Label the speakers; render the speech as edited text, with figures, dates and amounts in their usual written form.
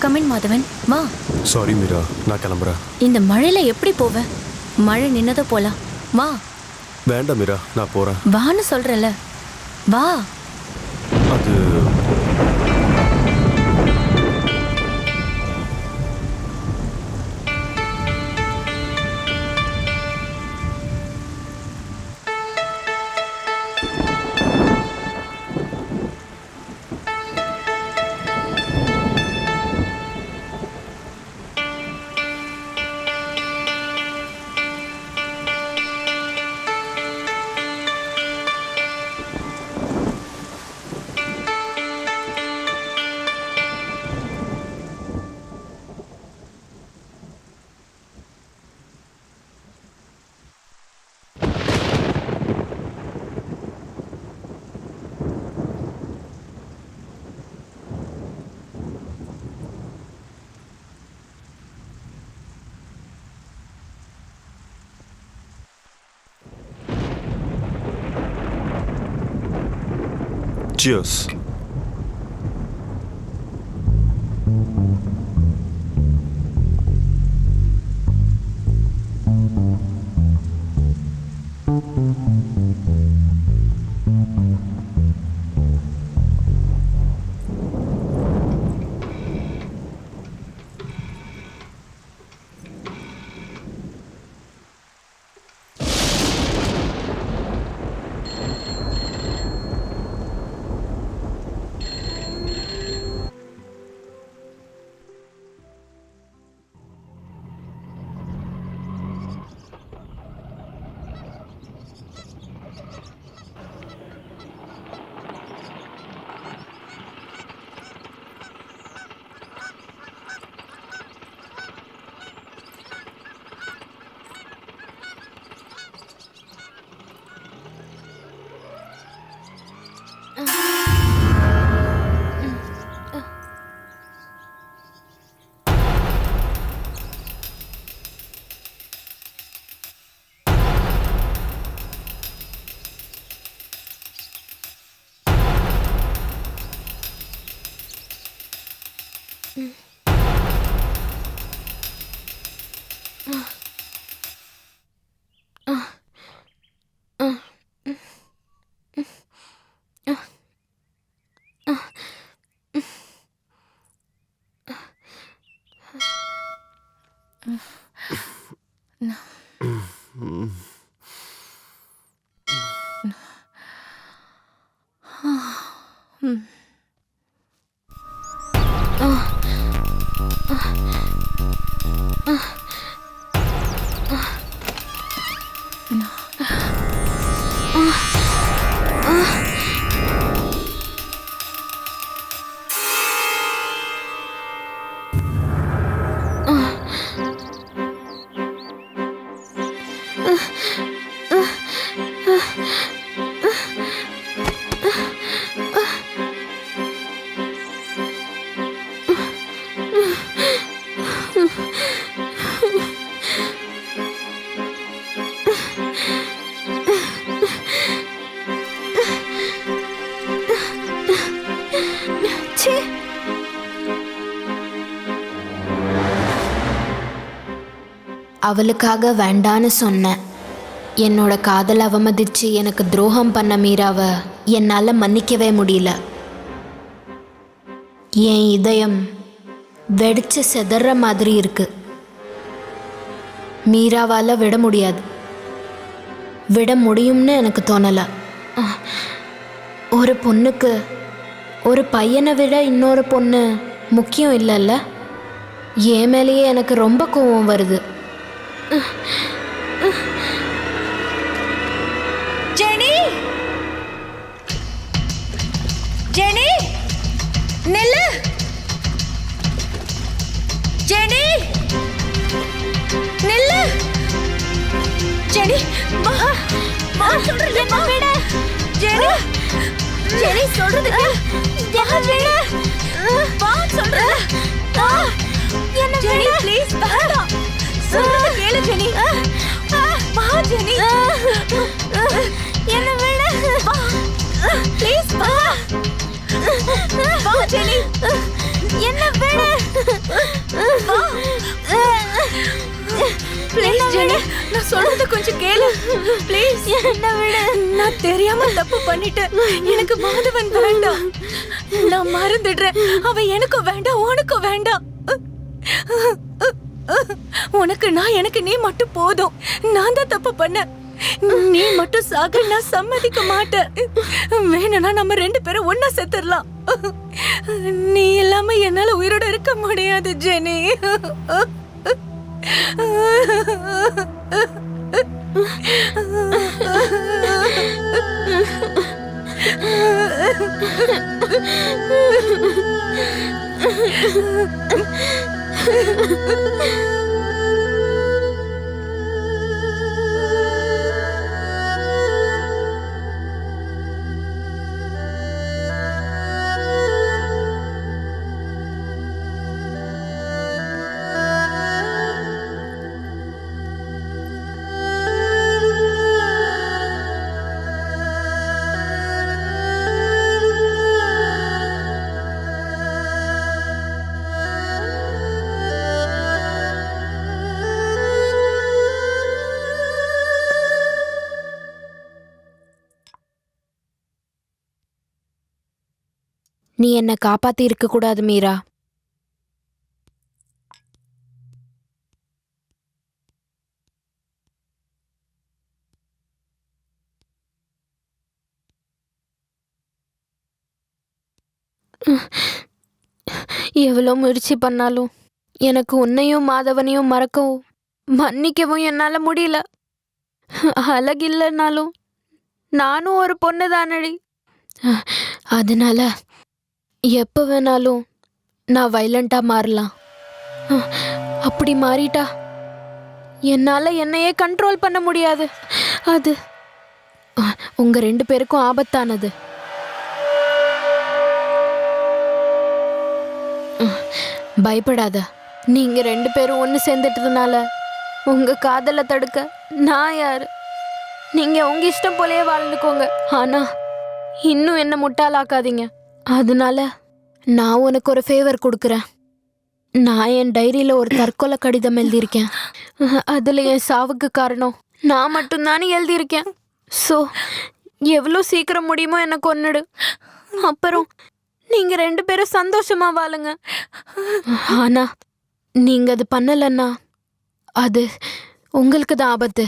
Speaker 1: Come in Madhavan, வா.
Speaker 2: Sorry Meera, நான் கிளம்புறேன்.
Speaker 1: இந்த மழையில எப்படி போவ? மழை நின்னதோ போலாம், வா.
Speaker 2: வேண்டாம் மீரா, நான் போறேன்.
Speaker 1: வான்னு சொல்றல, வா.
Speaker 2: அது Cheers.
Speaker 3: அவளுக்காக வேண்டான்னு சொன்னேன். என்னோட காதல் அவமதிச்சு எனக்கு துரோகம் பண்ண மீராவை என்னால் மன்னிக்கவே முடியல. என் இதயம் வெடிச்சு செதற மாதிரி இருக்கு. மீராவால் விட முடியாது, விட முடியும்னு எனக்கு தோணலை. ஒரு பொண்ணுக்கு ஒரு பையனை விட இன்னொரு பொண்ணு முக்கியம் இல்லைல்ல. என் மேலேயே எனக்கு ரொம்ப கோவம் வருது.
Speaker 1: ஜெனி, ஜெனி, நில்லு. ஜெனி, நில்லு. ஜெனி, வா சொல்றது என்ன விட. ஜெனி, ஜெனி சொல்றது என்ன விட. வா சொல்றது. என்ன ஜெனி, ப்ளீஸ் வேண்டாம். சொல்றது கேளு ஜெனி. வா ஜெனி, என்ன விட. வா ப்ளீஸ், வா. வா ஜெனி, என்ன விட. ப்ளீஸ் என்ன விடு.
Speaker 4: நான் தெரியாம தப்பு பண்ணிட்டேன். எனக்கு மாதவன் வேண்டாம். நான் மறந்துடுறேன். அவன் எனக்கும் வேண்டாம், உனக்கும் வேண்டாம். உனக்கு நான், எனக்கு நீ மட்டும் போதும். நான் தான் தப்பு பண்ணேன். நீ மட்டும் சாக நான் சம்மதிக்க மாட்டேன். வேணும்னா நம்ம 2 பேரும் ஒன்னா செத்துடலாம். நீ இல்லாம என்னால உயிரோட இருக்க முடியாது ஜெனி.
Speaker 3: நீ என்னை காப்பாத்தி இருக்க கூடாது மீரா. எவ்வளோ முயற்சி பண்ணாலும் எனக்கு உன்னையும் மாதவனையும் மறக்கவும் மன்னிக்கவும் என்னால முடியல. அழகில்லைனாலும் நானும் ஒரு பொண்ணு தானடி. அதனால எப்போ வேணாலும் நான் வைலண்டா மாறலாம். அப்படி மாறிட்டா என்னால என்னையே கண்ட்ரோல் பண்ண முடியாது. அது உங்க 2 பேருக்கும் ஆபத்தானது. பயப்படாத. நீங்க 2 பேரும் ஒன்று சேர்ந்துட்டதுனால உங்க காதலை தடுக்க நான் யாரு? நீங்க உங்க இஷ்டம் போலயே வாழ்ந்துக்கோங்க. ஆனா இன்னும் என்ன முட்டாளாக்காதீங்க. அதனால நான் உனக்கு ஒரு ஃபேவர் கொடுக்குறேன். நான் என் டைரியில ஒரு தற்கொலை கடிதம் எழுதியிருக்கேன். அதுல என் சாவுக்கு காரணம் நான் மட்டும்தானே எழுதியிருக்கேன். ஸோ எவ்வளோ சீக்கிரம் முடியுமோ என்னை கொன்னுடு. அப்புறம் நீங்க 2 பேரும் சந்தோஷமா வாழுங்க. ஆனா நீங்க அது பண்ணலன்னா அது உங்களுக்கு தான் ஆபத்து.